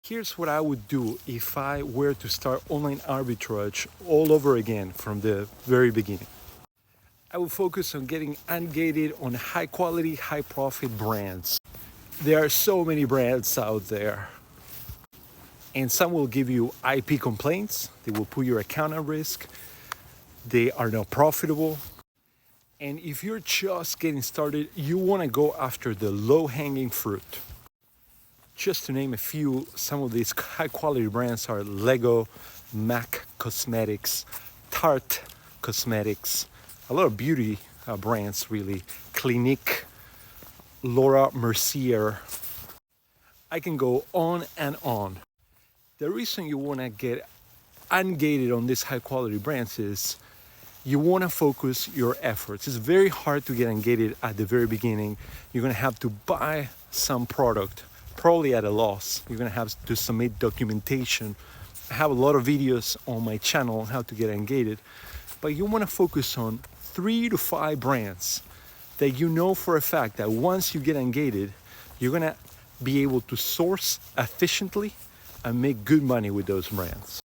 Here's what I would do if I were to start online arbitrage all over again from the very beginning. I would focus on getting ungated on high quality, high profit brands. There are so many brands out there, and some will give you IP complaints, they will put your account at risk, they are not profitable. And if you're just getting started, you want to go after the low hanging fruit. Just to name a few, some of these high quality brands are Lego, MAC Cosmetics, Tarte Cosmetics, a lot of beauty brands really, Clinique, Laura Mercier. I can go on and on. The reason you want to get ungated on these high quality brands is you want to focus your efforts. It's very hard to get ungated at the very beginning. You're going to have to buy some product, probably at a loss. You're going to have to submit documentation. I have a lot of videos on my channel on how to get ungated, but you want to focus on 3 to 5 brands that you know for a fact that once you get ungated, you're going to be able to source efficiently and make good money with those brands.